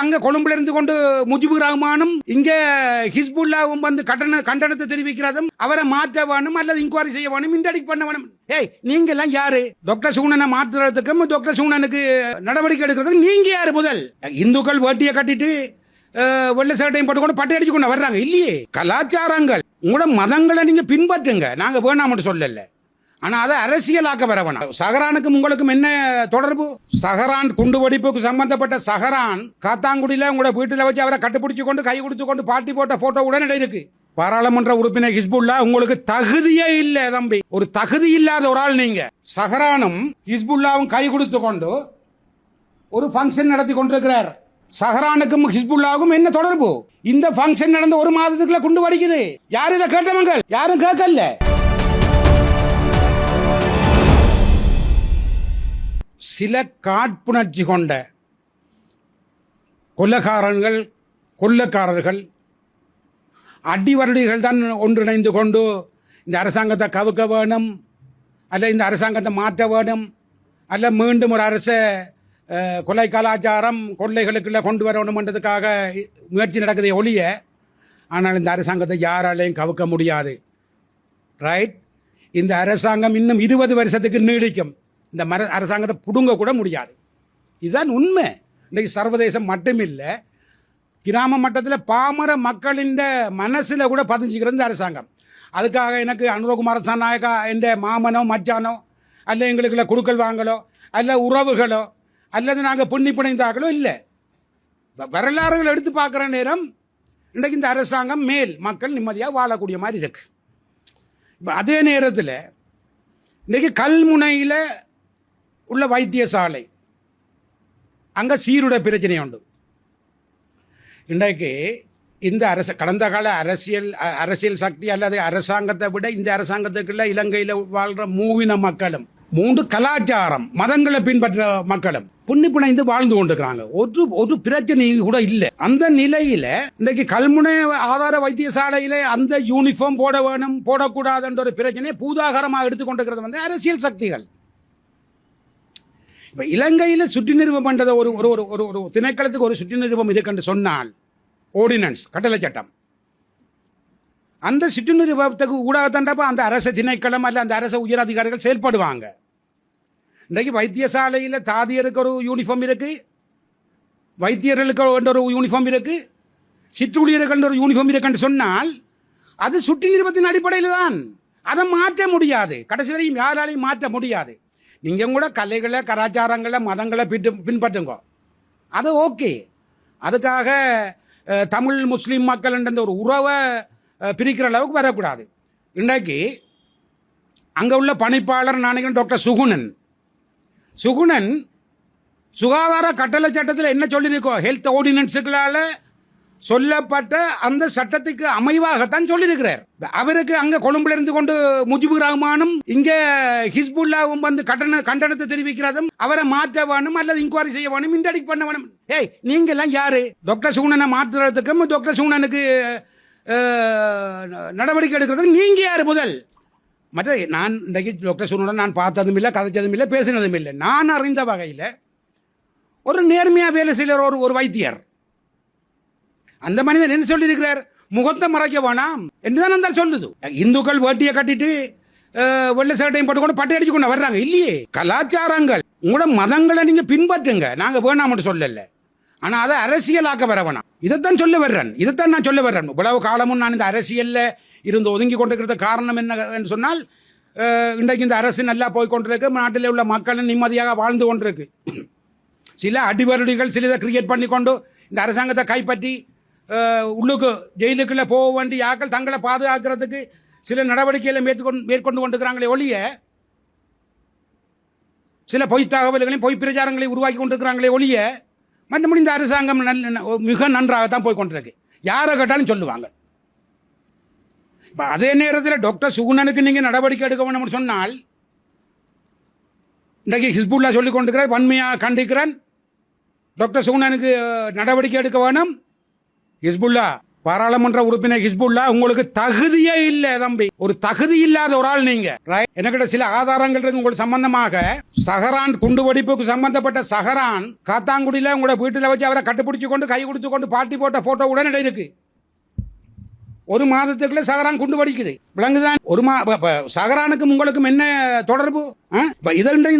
அங்க கொழும்புல இருந்து கொண்டு முஜிபுர் ரஹ்மானும் இங்க ஹிஸ்புல்லாவும் வந்து கண்டனத்தை தெரிவிக்கிறதும் அவரை மாற்ற வேணும் அல்லது இன்கொயரி செய்ய வேணும் இன்டடிக் பண்ண வேணும். ஏய் நீங்க எல்லாம் யாரு? டாக்டர் சுகுணனை மாற்றுறதுக்கும் டாக்டர் சுகுணனுக்கு நடவடிக்கை எடுக்கிறதுக்கு நீங்க யாரு? முதல் இந்துக்கள் வேட்டியை கட்டிட்டு வெள்ள சட்டையும் போட்டுக்கொண்டு பட்டை அடிச்சு கொண்டு வர்றாங்க இல்லையே. கலாச்சாரங்கள் உங்களோட மதங்களை நீங்க பின்பற்றுங்க, நாங்க வேணாம்னு சொல்லல. ஆனா அதை அரசியலாக்க வர வேணாம். சஹரானுக்கும் உங்களுக்கும் என்ன தொடர்பு? சஹரான் குண்டு வெடிப்புக்கு சம்பந்தப்பட்ட சஹரான் காத்தாங்குடியில உங்களோட வீட்டில் வச்சு அவரை கட்டுப்பிடிச்சு கொண்டு கை கொடுத்து கொண்டு பாட்டி போட்ட போட்டோ உடனே இருக்கு. பாராளுமன்ற உறுப்பினர் ஹிஸ்புல்லா உங்களுக்கு தகுதியே இல்லை தம்பி, ஒரு தகுதி இல்லாத ஒரு ஆள் நீங்க. சஹரானும் ஹிஸ்புல்லாவும் கை கொடுத்து கொண்டு ஒரு ஃபங்க்ஷன் நடத்தி கொண்டிருக்கிறார். சஹரானுக்கும் ஹிஸ்புல்லாவுக்கும் என்ன தொடர்பு? இந்த ஃபங்க்ஷன் நடந்த ஒரு மாதத்துக்குள்ள குண்டு வெடிக்குது. யாரும் இதை கேட்டவங்க? யாரும் கேட்கல. சில காட்புணர்ச்சி கொண்ட கொள்ளக்காரர்கள் அடிவருடிகள் தான் ஒன்றிணைந்து கொண்டு இந்த அரசாங்கத்தை கவுக்க வேணும், அல்ல இந்த அரசாங்கத்தை மாற்ற வேணும், அல்ல மீண்டும் ஒரு அரசை கொலை கலாச்சாரம் கொள்ளைகளுக்குள்ள கொண்டு வரணுன்றதுக்காக முயற்சி நடக்குதே ஒழிய, ஆனால் இந்த அரசாங்கத்தை யாராலையும் கவுக்க முடியாது. ரைட்? இந்த அரசாங்கம் இன்னும் 20 வருஷத்துக்கு நீடிக்கும். இந்த அரசாங்கத்தை புடுங்க கூட முடியாது. இதுதான் உண்மை. இன்றைக்கு சர்வதேசம் மட்டுமில்லை, கிராம மட்டத்தில் பாமர மக்களின் மனசில் கூட பதிஞ்சுக்கிறது இந்த அரசாங்கம். அதுக்காக எனக்கு அனுரகுமார நாயக்கா என்ற மாமனோ மச்சானோ அல்ல எங்களுக்குள்ள குடுக்கல் வாங்கலோ அல்ல உறவுகளோ அல்லது நாங்கள் புண்ணி பிணைந்தாக்களோ இல்லை. வரலாறுகள் எடுத்து பார்க்குற நேரம் இன்றைக்கு இந்த அரசாங்கம் மேல் மக்கள் நிம்மதியாக வாழக்கூடிய மாதிரி இருக்கு. இப்போ அதே நேரத்தில் இன்றைக்கி கல்முனையில் உள்ள வைத்தியசாலை அங்கே சீருட பிரச்சனை உண்டு. இன்றைக்கு இந்த கடந்த கால அரசியல் சக்தி அல்லது அரசாங்கத்தை விட இந்த அரசாங்கத்துக்குள்ள இலங்கையில் வாழ்கிற மூவின மக்களும் 3 கலாச்சாரம் மதங்களை பின்பற்ற மக்களும் புண்ணி பிணைந்து வாழ்ந்து கொண்டிருக்கிறாங்க. ஒரு பிரச்சனை கூட இல்லை. அந்த நிலையில் இன்றைக்கு கல்முனை ஆதார வைத்தியசாலையில் அந்த யூனிஃபார்ம் போட வேணும் போடக்கூடாதுன்ற ஒரு பிரச்சனையை பூதாகரமாக எடுத்துக்கொண்டிருக்கிறது வந்து அரசியல் சக்திகள். இப்போ இலங்கையில் சுற்றி நிறுவம் பண்ணுறத ஒரு ஒரு ஒரு திணைக்களத்துக்கு ஒரு சுற்றி நிறுவம் இருக்குன்னு சொன்னால் ஓர்டினன்ஸ் கட்டளை சட்டம், அந்த சுற்றி நிறுவனத்துக்கு ஊடாகத்தாண்டப்போ அந்த அரச திணைக்களம் அல்ல அந்த அரச உயர் அதிகாரிகள் செயல்படுவாங்க. இன்றைக்கு வைத்தியசாலையில் தாதியருக்கு ஒரு யூனிஃபார்ம் இருக்குது, வைத்தியர்களுக்கு ஒரு யூனிஃபார்ம் இருக்குது, சிற்றூழியர்கள் ஒரு யூனிஃபார்ம் இருக்குன்னு சொன்னால் அது சுற்றி நிறுவனத்தின் அடிப்படையில் தான். அதை மாற்ற முடியாது, கடைசி வரையும் யாராலையும் மாற்ற முடியாது. நீங்கள் கூட கலைகளை கலாச்சாரங்களை மதங்களை பின்பற்றுங்க, அது ஓகே. அதுக்காக தமிழ் முஸ்லீம் மக்கள் என்ற ஒரு உறவை பிரிக்கிற அளவுக்கு வரக்கூடாது. இன்றைக்கு அங்கே உள்ள பணிப்பாளர் நினைக்கிறேன் டாக்டர் சுகுணன் சுகாதார கட்டளை சட்டத்தில் என்ன சொல்லியிருக்கோம், ஹெல்த் ஆர்டினன்ஸுகளால் சொல்லப்பட்ட அந்த சட்டத்துக்கு அமைவாகத்தான் சொல்லியிருக்கிறார். அவருக்கு அங்கே கொழும்புல இருந்து கொண்டு முஜிபுர் ரஹ்மானும் இங்க ஹிஸ்புல்லாவும் வந்து கண்டனத்தை தெரிவிக்கிறதும் அவரை மாற்ற வேணும் அல்லது இன்கொயரி செய்ய வேணும் இன்டடிக் பண்ண வேணும். ஏய் நீங்க எல்லாம் யாரு? டாக்டர் சுகுணனை மாற்றுறதுக்கும் டாக்டர் சுகுணனுக்கு நடவடிக்கை எடுக்கிறதுக்கு நீங்க யாரு? முதல் மற்ற நான் இன்றைக்கு டாக்டர் சுகுணனை நான் பார்த்ததும் இல்லை, கதைச்சதும் இல்லை, பேசினதும் இல்லை. நான் அறிந்த வகையில் ஒரு நேர்மையாக வேலை செய்கிற ஒரு வைத்தியர், அந்த மனிதன் என்ன சொல்லியிருக்கிறார்? முகத்தை மறைக்க வேணாம் என்றுதான் அந்த சொல்லுது. இந்துக்கள் வேட்டியை கட்டிட்டு வெள்ள சட்டையும் போட்டுக்கொண்டு பட்டை அடிச்சு கொண்டு வர்றாங்க இல்லையே. கலாச்சாரங்கள் உங்களோட மதங்களை நீங்க பின்பற்றுங்க, நாங்க வேணாம்னு சொல்லல. ஆனா அதை அரசியலாக்க வர வேணாம். இதைத்தான் நான் சொல்ல வர்றேன். இவ்வளவு காலமும் நான் இந்த அரசியல்ல இருந்து ஒதுங்கி கொண்டிருக்கிறது காரணம் என்ன சொன்னால், இன்றைக்கு இந்த அரசு நல்லா போய் கொண்டிருக்கு, நாட்டில் உள்ள மக்கள் நிம்மதியாக வாழ்ந்து கொண்டிருக்கு. சில அடிவருடிகள் சிலதை கிரியேட் பண்ணி கொண்டு இந்த அரசாங்கத்தை கைப்பற்றி உள்ளுக்கு ஜெயிலுக்குள்ளே போக வேண்டிய ஆக்கள் தங்களை பாதுகாக்கிறதுக்கு சில நடவடிக்கைகளை மேற்கொண்டு கொண்டிருக்கிறாங்களே ஒழிய, சில பொய் தகவல்களையும் பொய் பிரச்சாரங்களையும் உருவாக்கி கொண்டிருக்கிறாங்களே ஒழிய, மற்றபடி இந்த அரசாங்கம் மிக நன்றாகத்தான் போய் கொண்டிருக்கு. யாரை கேட்டாலும் சொல்லுவாங்க. இப்போ அதே நேரத்தில் டாக்டர் சுகுணனுக்கு நீங்கள் நடவடிக்கை எடுக்க வேணும்னு சொன்னால், இன்றைக்கு ஹிஸ்புல்லா சொல்லிக் கொண்டிருக்கிறார், வன்மையாக கண்டிக்கிறேன், டாக்டர் சுகுணனுக்கு நடவடிக்கை எடுக்க வேணும். ஹிஸ்புல்லா பாராளுமன்ற உறுப்பினர் ஹிஸ்புல்லா உங்களுக்கு தகுதியே இல்லை தம்பி. ஒரு தகுதி இல்லாத ஒரு ஆள் நீங்க. என்கிட்ட சில ஆதாரங்கள் இருக்கு உங்களுக்கு சம்பந்தமாக. சஹரான் குண்டுவெடிப்புக்கு சம்பந்தப்பட்ட சஹரான் காத்தாங்குடியில உங்களோட வீட்டில் வச்சு அவரை கட்டுப்பிடிச்சு கொண்டு கை கொடுத்து கொண்டு பாட்டி போட்ட போட்டோ உடனே இருக்கு. ஒரு மாதத்துக்குள்ள சஹரான் குண்டு வெடிக்குது. விளங்குதான். சஹரானுக்கும் உங்களுக்கும் என்ன தொடர்பு?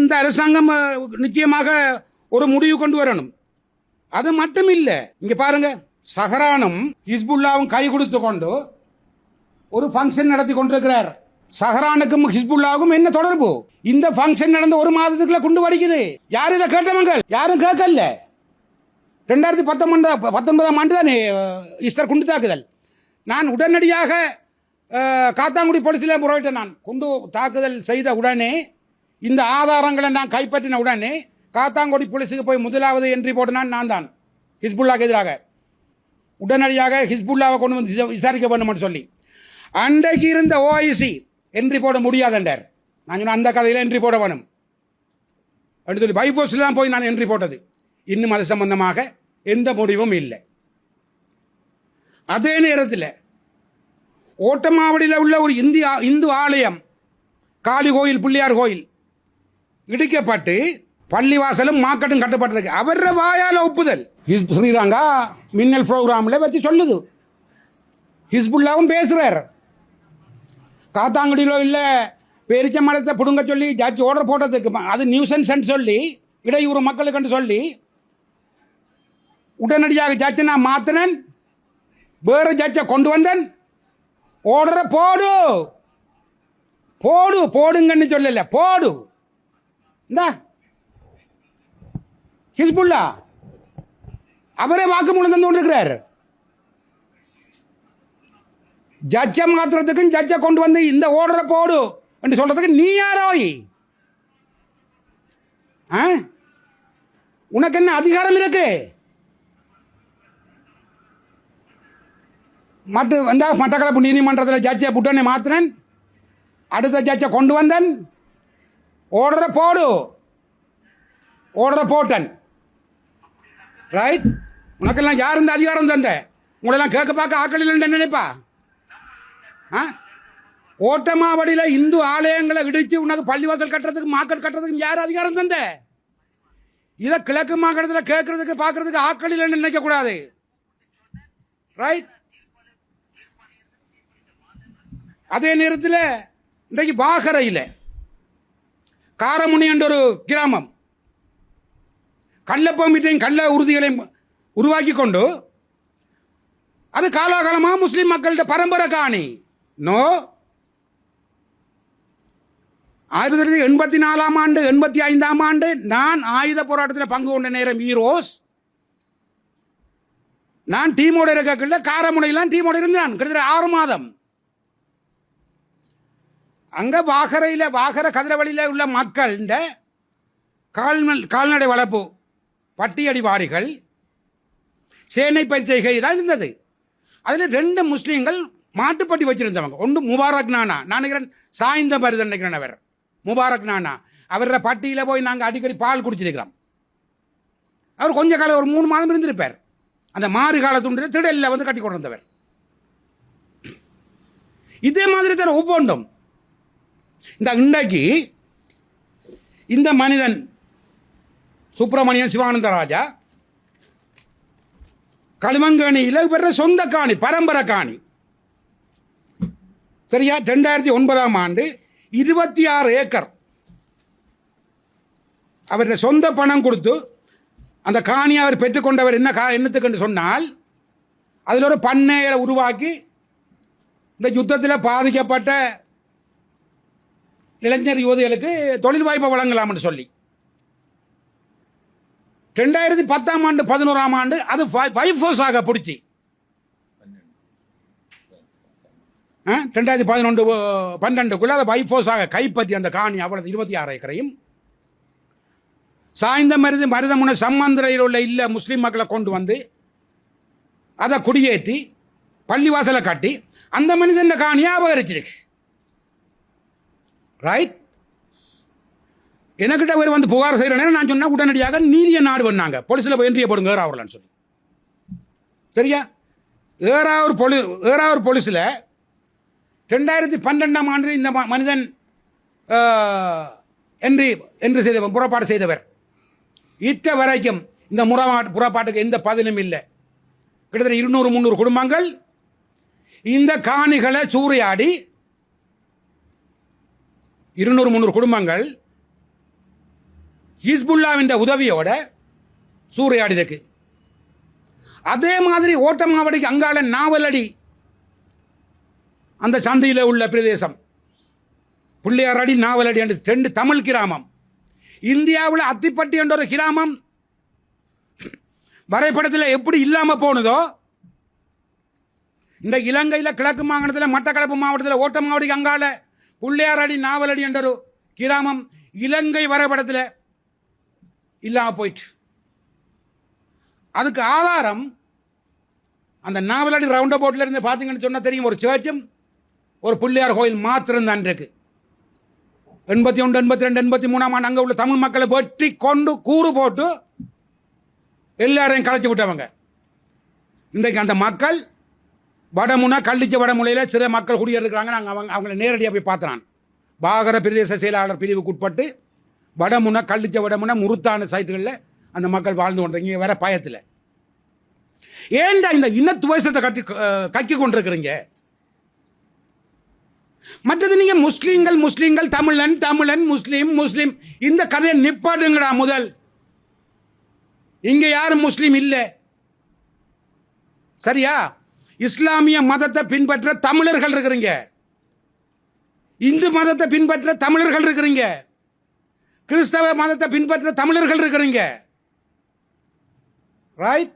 இந்த அரசாங்கம் நிச்சயமாக ஒரு முடிவு கொண்டு வரணும். அது மட்டும் இல்ல, இங்க பாருங்க, சஹரானும் ஹிஸ்புல்லாவும் கை கொடுத்து கொண்டு ஒரு ஃபங்க்ஷன் நடத்தி கொண்டிருக்கிறார். சஹரானுக்கும் ஹிஸ்புல்லாவுக்கும் என்ன தொடர்பு? இந்த ஃபங்க்ஷன் நடந்த ஒரு மாதத்துக்குள்ள குண்டு வெடிக்குது. யாரும் இதை கேட்டவங்க? யாரும் கேட்கல. 2019 ஆண்டு தான் ஈஸ்டர் குண்டு தாக்குதல். நான் உடனடியாக காத்தாங்குடி போலீஸில் முறையிட்டேன். நான் குண்டு தாக்குதல் செய்த உடனே இந்த ஆதாரங்களை நான் கைப்பற்றின உடனே காத்தாங்குடி போலீஸுக்கு போய் முதலாவது என்ட்ரி போட்டேன். நான் தான் ஹிஸ்புல்லாவுக்கு எதிராக உடனடியாக ஹிஸ்புல்லாவை கொண்டு வந்து விசாரிக்க வேண்டும்னு சொல்லி அன்றைக்கு இருந்த ஓஐசி என்ட்ரி போட முடியாதுன்றார். நான் சொன்ன அந்த கதையில் என்ட்ரி போட வேணும் அப்படின்னு சொல்லி பைபோஸில் தான் போய் நான் என்ட்ரி போட்டது. இன்னும் அது சம்பந்தமாக எந்த முடிவும் இல்லை. அதே நேரத்தில் ஓட்டமாவடியில் உள்ள ஒரு இந்து ஆலயம், காளி கோயில், பிள்ளையார் கோயில் இடிக்கப்பட்டு பள்ளிவாசலும் மார்க்கெட்டும் கட்டப்பட்டிருக்கு. அவர வாயால் ஒப்புதல். ஸ்ரீரங்கா மின்னல் ப்ரோக்ராமில் வச்சு சொல்லுது. ஹிஸ்புல்லாவும் பேசுகிறார். காத்தாங்குடியில் இல்லை பெரிச்ச மரத்தை பிடுங்க சொல்லி ஜட்ஜ் ஆர்டர் போட்டதுக்கு அது நியூசன்ஸ் சொல்லி இடையூறு மக்களுக்கு சொல்லி உடனடியாக ஜட்ஜை நான் மாற்றினேன். வேறு ஜட்ஜை கொண்டு வந்தேன். ஆர்டரை போடுங்கன்னு சொல்லல, போடு. இந்த ஹிஸ்புல்லா அவரே வாக்குமூலம் தந்து கொண்டிருக்கிறார். ஜட்ஜை மாத்திரத்துக்கும் ஜட்ஜை கொண்டு வந்து இந்த ஆர்டரை போடு என்று சொல்றதுக்கு நீ யாரோய்? உனக்கு என்ன அதிகாரம் இருக்கு? மட்டக்களப்பு நீதிமன்றத்தில் ஜட்ஜை புட்டனை மாத்தினேன். அடுத்த ஜட்ஜை கொண்டு வந்தேன். ஆர்டரை போட்டேன். ரைட்? உனக்கெல்லாம் யார் இந்த அதிகாரம் தந்த? உங்களெல்லாம் கேட்க பார்க்க ஆக்கள் இல்லைன்னு நினைப்பா? ஓட்டமாவடியில் இந்து ஆலயங்களை இடித்து உனக்கு பள்ளிவாசல் கட்டுறதுக்கு மார்க்கெட் கட்டுறதுக்கு யார் அதிகாரம் தந்த? இதை கிழக்கு மாகாணத்தில் கேட்கறதுக்கு பார்க்கறதுக்கு ஆக்கள் இல்லைன்னு நினைக்கக்கூடாது. ரைட்? அதே நேரத்தில் இன்றைக்கு பாகரையில் காரமுனி என்ற ஒரு கிராமம் கள்ள உறுதிகளை உருவாக்கி கொண்டு அது காலாகாலமாக முஸ்லிம் மக்கள்கிட்ட பரம்பரை காணி. நோ, 1984 ஆண்டு 85 ஆண்டு நான் ஆயுத போராட்டத்தில் பங்கு கொண்ட நேரம் ஈரோஸ். நான் டீமோட இருக்கக்குள்ள காரமுனையெல்லாம் டீமோட இருந்தான் கிட்டத்தட்ட 6 மாதம். அங்கே வாகர கதிரவழியில் உள்ள மக்கள் இந்த கால்நடை வளர்ப்பு, பட்டியடிவாடிகள், சேனை பரிச்சைகை தான் இருந்தது. அதில் 2 முஸ்லீம்கள் மாட்டுப்பட்டி வச்சிருந்தவங்க. ஒன்று முபாரக் நானா, நான் நினைக்கிறேன் சாய்ந்த மருதன் நினைக்கிறேன் அவர் முபாரக் நானா. அவரோட பட்டியில் போய் நாங்கள் அடிக்கடி பால் குடிச்சிருக்கிறோம். அவர் கொஞ்ச காலம் ஒரு 3 மாதம் இருந்திருப்பார். அந்த மாறு காலத்துண்டு திடலில் வந்து கட்டி கொண்டு வந்தவர். இதே மாதிரி தான் ஒவ்வொன்றும். இன்றைக்கு இந்த மனிதன் சுப்பிரமணியன் சிவானந்த ராஜா களிமங்கணியில் பெற சொந்த காணி, பரம்பரை காணி. சரியா? 2009 ஆண்டு 26 ஏக்கர் அவருடைய சொந்த பணம் கொடுத்து அந்த காணியை அவர் பெற்றுக்கொண்டவர். என்னத்துக்கு சொன்னால் அதில் ஒரு பண்ணையை உருவாக்கி இந்த யுத்தத்தில் பாதிக்கப்பட்ட இளைஞர் யுவதிகளுக்கு தொழில் வாய்ப்பை வழங்கலாம் என்று சொல்லி 2010 ஆண்டு 11 ஆண்டு அது பைஃபோஸாக பிடிச்சி 2011-12 அதை பைஃபோஸாக கைப்பற்றி அந்த காணி அவ்வளவு 26 ஏக்கரையும் சாய்ந்த மருதமுனை சம்மந்திரையில் உள்ள இல்ல முஸ்லீம் மக்களை கொண்டு வந்து அதை குடியேற்றி பள்ளிவாசலை கட்டி அந்த மனிதன் காணியை அபகரிச்சிருக்கு. ரைட்? எனக்கிட்ட ஒரு வந்து புகார் செய்கிற நேரம் நான் சொன்னால் உடனடியாக நீதியை நாடு பண்ணாங்க. போலீஸில் போய் என்ட்ரியை போடுங்க அவர்களான்னு சொல்லி. சரியா? ஏறாவூர் போலீஸில் 2012ஆம் ஆண்டு இந்த மனிதன் என்று செய்தவர், புறப்பாடு செய்தவர். இத்த வரைக்கும் இந்த புறப்பாட்டுக்கு எந்த பதிலும் இல்லை. கிட்டத்தட்ட 200-300 குடும்பங்கள் இந்த காணிகளை சூறையாடி 200-300 குடும்பங்கள் ஹிஸ்புல்லாவின் உதவியோட சூறையாடிதற்கு. அதே மாதிரி ஓட்டமாவடிக்கு அங்காள நாவலடி அந்த சந்தையில் உள்ள பிரதேசம், பிள்ளையாரடி நாவலடி என்று 2 தமிழ் கிராமம். இந்தியாவில் அத்திப்பட்டி என்ற ஒரு கிராமம் வரைபடத்தில் எப்படி இல்லாமல் போனதோ, இந்த இலங்கையில் கிழக்கு மாகாணத்தில் மட்டக்களப்பு மாவட்டத்தில் ஓட்டமாவடிக்கு அங்கால பிள்ளையாரடி நாவலடி என்ற ஒரு கிராமம் இலங்கை வரைபடத்தில் இல்லாமல் போயிட்டு. அதுக்கு ஆதாரம் அந்த நாவலடி ரவுண்ட் அபவுட்டில் இருந்து பார்த்தீங்கன்னு சொன்னால் தெரியும், ஒரு சர்ச்சும் ஒரு பிள்ளையார் கோயில் மாத்திரம்தான் இருக்கு. 81, 82, 83ஆம் ஆண்டு அங்கே உள்ள தமிழ் மக்களை வெட்டி கொண்டு கூறு போட்டு எல்லாரையும் கலைச்சி விட்டவங்க. இன்றைக்கு அந்த மக்கள் வடமுனை கள்ளிச்ச வடமுனையில் சில மக்கள் குடியிருக்கிறாங்க. நாங்கள் அவங்கள நேரடியாக போய் பார்த்துறான். பாகர பிரதேச செயலாளர் பிரிவுக்கு உட்பட்டு வடமுனை கள்ளிச்ச வடமுனை முறுத்தான சைட்டுகளில் அந்த மக்கள் வாழ்ந்து கொண்டிருக்கீங்க. இங்கே வேற பயத்தில் ஏண்டா இந்த இனத்துவேசத்தை கக்கி கொண்டிருக்கிறீங்க? மற்றது நீங்க முஸ்லீம்கள் தமிழன் முஸ்லீம் இந்த கதையை நிப்பாட்டுங்கடா முதல். இங்க யாரும் முஸ்லீம் இல்லை, சரியா? இஸ்லாமிய மதத்தை பின்பற்ற தமிழர்கள் இருக்கிறீங்க, இந்து மதத்தை பின்பற்ற தமிழர்கள் இருக்கிறீங்க, கிறிஸ்தவ மதத்தை பின்பற்ற தமிழர்கள் இருக்கிறீங்க, ரைட்?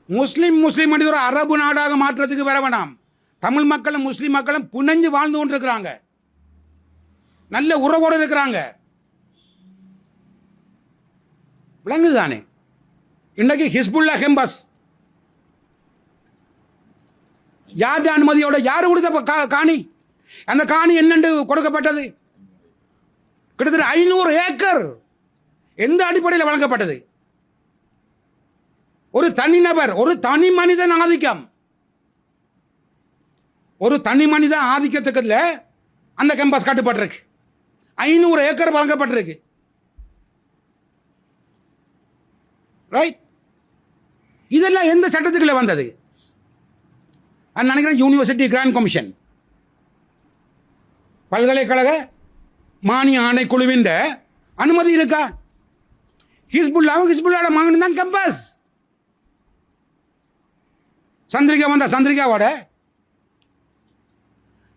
முஸ்லீம் ஒரு அரபு நாடாக மாற்றத்துக்கு வர வேணாம். தமிழ் மக்களும் முஸ்லீம் மக்களும் புனைஞ்சு வாழ்ந்து கொண்டிருக்கிறாங்க, நல்ல உறவோடு இருக்கிறாங்க. விளங்குதானே? இன்னைக்கு ஹிஸ்புல்லா கேம்பஸ் யார் அனுமதியோட யார் கொடுத்த காணி? அந்த காணி என்னென்று கொடுக்கப்பட்டது? கிட்டத்தட்ட 500 ஏக்கர். எந்த அடிப்படையில் வழங்கப்பட்டது? ஒரு தனிநபர், ஒரு தனி மனிதன் ஆதிக்கம், ஒரு தனி மனித ஆதிக்கத்துக்குள்ள அந்த கேம்பஸ் கட்டுப்பட்டிருக்கு. 500 ஏக்கர் வழங்கப்பட்டிருக்கு, ரைட்? இதெல்லாம் எந்த சட்டத்துக்குள்ள வந்தது? நான் நினைக்கிறேன் யூனிவர்சிட்டி கிராண்ட் கமிஷன், பல்கலைக்கழக மானிய ஆணைக்குழுவின் அனுமதி இருக்கா? ஹிஸ்புல்லாவோட மாங்கன்னு தான் கேம்பஸ். சந்திரிகாவோட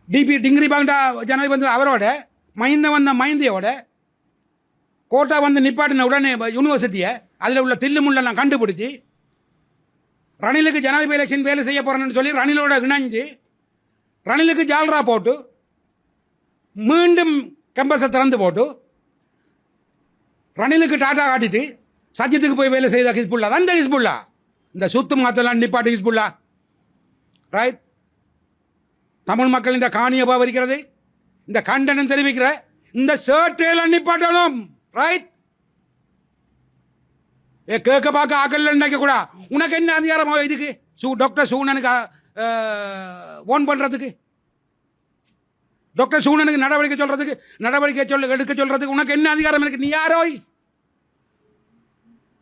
டிகிரி பாங்கா ஜனாதிபதி அவரோட மைந்தியோட கோட்டா நிப்பாட்டின உடனே யூனிவர்சிட்டியை அதில் உள்ள தில்லுமுள்ளெல்லாம் கண்டுபிடிச்சி ரணிலுக்கு ஜனாதிபதி எலெக்ஷன் வேலை செய்ய போகிறேன்னு சொல்லி ரணிலோட இணைஞ்சு ரணிலுக்கு ஜால்ரா போட்டு மீண்டும் கேம்பஸை திறந்து போட்டு ரணிலுக்கு டாட்டா காட்டிட்டு சஜித்துக்கு போய் வேலை செய்த ஹிஸ்புல்லா தான் இந்த ஹிஸ்புல்லா. இந்த சுத்து மாத்தெல்லாம் நிப்பாட்டு ஹிஸ்புல்லா, ரைட்? தமிழ் மக்கள் இந்த காணியை அபகரிக்கிறது, இந்த கண்டனம் தெரிவிக்கிற இந்த சேட்டையெல்லாம் நிப்பாட்டணும், ரைட்? கேட்க பார்க்க ஆக்கல் நினைக்க கூட. உனக்கு என்ன அதிகாரம் இதுக்கு? டாக்டர் சூனனுக்கு ஓன் பண்றதுக்கு, டாக்டர் சூனனுக்கு நடவடிக்கை எடுக்க சொல்றதுக்கு உனக்கு என்ன அதிகாரம் இருக்கு? நீ யாரோ?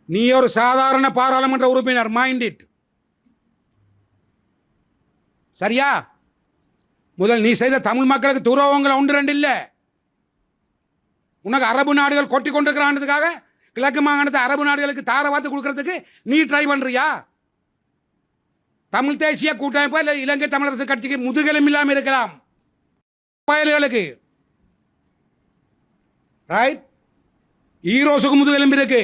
நீ ஒரு சாதாரண பாராளுமன்ற உறுப்பினர், மைண்ட் இட், சரியா? முதல் நீ செய்த தமிழ் மக்களுக்கு துரோகங்கள் 1-2 இல்லை. உனக்கு அரபு நாடுகள் கொட்டி கொண்டிருக்கிறான்றதுக்காக கிழக்கு மாகாணத்தை அரபு நாடுகளுக்கு தாரவாத்து கொடுக்கறதுக்கு நீ ட்ரை பண்றியா? தமிழ் தேசிய கூட்டமைப்பு இல்லை இலங்கை தமிழரசு கட்சிக்கு முதுகெலும் இல்லாமல் இருக்கலாம் பயல்களுக்கு, ரைட்? ஈரோஸுக்கு முதுகெலும்பு இருக்கு.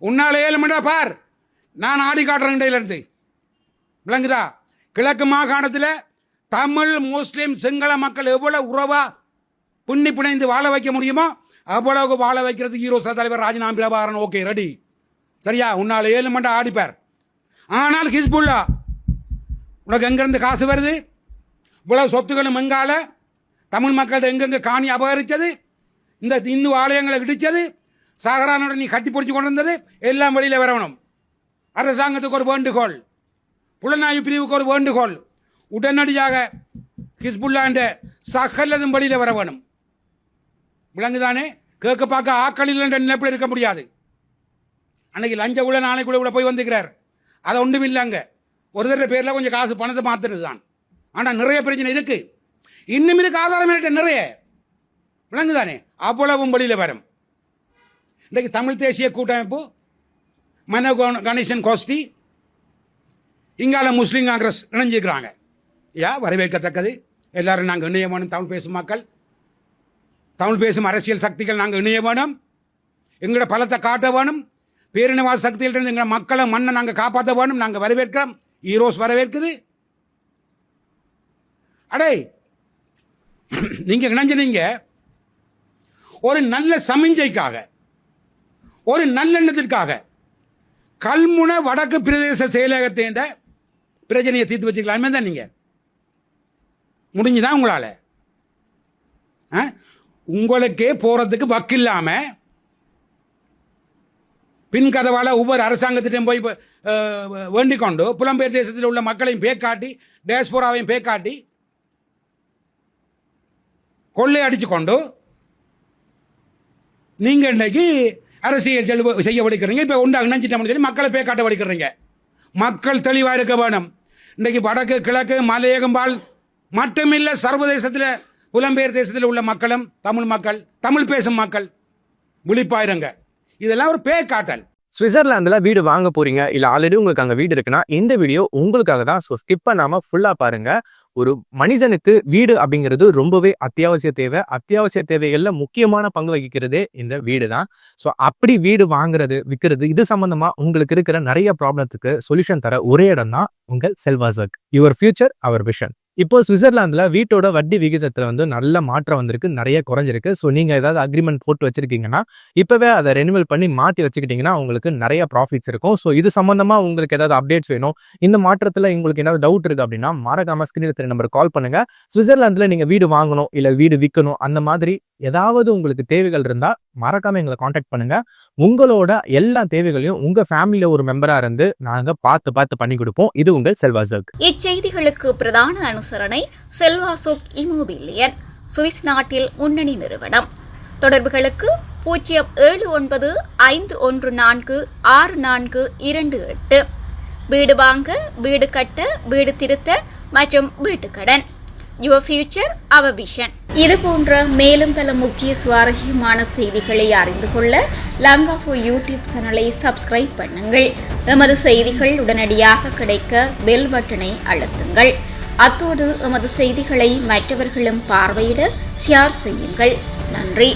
உன்னால 7 மணி பார், நான் ஆடி காட்டுறேன் இருந்து. விளங்குதா? கிழக்கு மாகாணத்தில் தமிழ் முஸ்லிம் சிங்கள மக்கள் எவ்வளவு உறவா புண்ணி பிணைந்து வாழ வைக்க முடியுமோ அவ்வளவு வாழ வைக்கிறது ஈரோஸ் தலைவர் ராஜினாமா பிரபாகரன். ஓகே, ரெடி, சரியா? உன்னால் 7 மணி ஆடிப்பார். ஆனால் ஹிஸ்புல்லா உனக்கு எங்கிருந்து காசு வருது? இவ்வளவு சொத்துக்களும் எங்கால தமிழ் மக்கள்கிட்ட எங்கெங்க காணி அபகரித்தது, இந்த இந்து ஆலயங்களை இடித்தது, சஹரானோட நீ கட்டி பிடிச்சி கொண்டு வந்தது எல்லாம் வெளியில் வரணும். அரசாங்கத்துக்கு ஒரு வேண்டுகோள், புலனாய்வு பிரிவுக்கு ஒரு வேண்டுகோள், உடனடியாக ஹிஸ்புல்லாண்ட சகலதும் வெளியில் வர வேணும். விளங்குதானே? கேட்க பார்க்க ஆக்களில் நினைப்பில் இருக்க முடியாது. அன்னைக்கு லஞ்ச உள்ள நாளைக்குள்ள கூட போய் வந்துக்கிறார். அதை ஒன்றும் இல்லைங்க. ஒரு தடவை பேரில் கொஞ்சம் காசு பணத்தை மாற்றுறது தான். ஆனால் நிறைய பிரச்சனை இருக்கு. இன்னும் இதுக்கு ஆதாரம் நிறைய. விளங்குதானே? அவ்வளவும் வெளியில் வரும். இன்றைக்கு தமிழ் தேசிய கூட்டமைப்பு, மனோ கணேசன் கோஷ்டி, இங்கால முஸ்லீம் காங்கிரஸ் இணைஞ்சிருக்கிறாங்க. வரவேற்கத்தக்கது. எல்லாரும் நாங்கள் இணைய வேணும். தமிழ் பேசும் மக்கள், தமிழ் பேசும் அரசியல் சக்திகள் நாங்கள் இணைய வேணும். எங்களோட பலத்தை காட்ட வேணும். பேரினவாத சக்தியிலிருந்து எங்களை மக்களை மண்ணை நாங்கள் காப்பாற்ற வேணும். நாங்கள் வரவேற்கிறோம். ஈரோஸ் வரவேற்குது. அடே, நீங்கள் இணைஞ்சினீங்க ஒரு நல்ல சமிஞ்சைக்காக, ஒரு நல்லெண்ணத்திற்காக. கல்முனை வடக்கு பிரதேச செயலகத்தின் பிரச்சனையை தீர்த்து வச்சுக்கலாமே தான் நீங்கள் முடிஞ்சுதான் உங்களால். உங்களுக்கே போகிறதுக்கு வக்கில்லாமல் பின்கதவால் ஒவ்வொரு அரசாங்கத்திட்டையும் போய் வேண்டிக் கொண்டு புலம்பெயர் தேசத்தில் உள்ள மக்களையும் பேக்காட்டி, டேஸ்போராவையும் பேக்காட்டி கொள்ளை அடித்து கொண்டு நீங்கள் இன்றைக்கு அரசியல் செய்ய வலிக்கிறீங்க. இப்போ உண்டாக நினைச்சிட்டோம்னு சொல்லி மக்களை பேக்காட்ட வலிக்கிறீங்க. மக்கள் தெளிவாக இருக்க வேணும். இன்றைக்கு வடக்கு கிழக்கு மலையகம்பால் மட்டுமில்லை, சர்வதேசத்தில் புலம்பெயர் தேசத்தில் உள்ள மக்களும் தமிழ் மக்கள், தமிழ் பேசும் மக்கள் விழிப்பாயிருங்க. இதெல்லாம் ஒரு பேக்காட்டல். சுவிட்சர்லாந்துல வீடு வாங்க போறீங்க, இல்ல ஆல்ரெடி உங்களுக்கு அங்க வீடு இருக்குன்னா இந்த வீடியோ உங்களுக்காக தான். ஸோ ஸ்கிப் பண்ணாம ஃபுல்லா பாருங்க. ஒரு மனிதனுக்கு வீடு அப்படிங்கிறது ரொம்பவே அத்தியாவசிய தேவை. அத்தியாவசிய தேவைகள்ல முக்கியமான பங்கு வகிக்கிறதே இந்த வீடு தான். ஸோ அப்படி வீடு வாங்குறது, விற்கிறது, இது சம்பந்தமா உங்களுக்கு இருக்கிற நிறைய ப்ராப்ளத்துக்கு சொல்யூஷன் தர ஒரே இடம் தான் உங்கள் செல்வாசக். Your future our vision. இப்போ சுவிட்சர்லாந்துல வீட்டோட வட்டி விகிதத்துல நல்ல மாற்றம் வந்திருக்கு, நிறைய குறைஞ்சிருக்கு. ஸோ நீங்க ஏதாவது அக்ரிமெண்ட் போட்டு வச்சிருக்கீங்கன்னா இப்பவே அதை ரெனிவல் பண்ணி மாற்றி வச்சுக்கிட்டீங்கன்னா உங்களுக்கு நிறைய ப்ராஃபிட்ஸ் இருக்கும். ஸோ இது சம்பந்தமா உங்களுக்கு ஏதாவது அப்டேட்ஸ் வேணும், இந்த மாற்றத்துல உங்களுக்கு ஏதாவது டவுட் இருக்கு அப்படின்னா மறக்காம ஸ்கிரீன்ல தெரிய நம்பருக்கு கால் பண்ணுங்க. சுவிட்சர்லாந்துல நீங்க வீடு வாங்கணும், இல்ல வீடு விற்கணும், அந்த மாதிரி ஏதாவது உங்களுக்கு தேவைகள் இருந்தா மறக்காம எங்களை காண்டாக்ட் பண்ணுங்க. உங்களோட எல்லா தேவைகளையும் உங்க ஃபேமிலியில ஒரு மெம்பரா இருந்து நாங்க பார்த்து பண்ணி கொடுப்போம். இது உங்கள் செல்வாசக். இச்செய்திகளுக்கு பிரதான அனுசரணை செல்வாசோக் இமோபிலியன், சுவிஸ் நாட்டில் முன்னணி நிறுவனம். தொடர்புகளுக்கு 07951464428. வீடு வாங்க, வீடு கட்ட, வீடு திருத்த மற்றும் வீட்டுக்கடன். Your future our vision. இது போன்ற மேலும் பல முக்கிய சுவாரஸ்யமான செய்திகளை அறிந்து கொள்ள லங்காஃபோ யூடியூப் சேனலை சப்ஸ்கிரைப் பண்ணுங்கள். எமது செய்திகள் உடனடியாக கிடைக்க பெல் பட்டனை அழுத்துங்கள். அத்தோடு எமது செய்திகளை மற்றவர்களும் பார்வையிட ஷேர் செய்யுங்கள். நன்றி.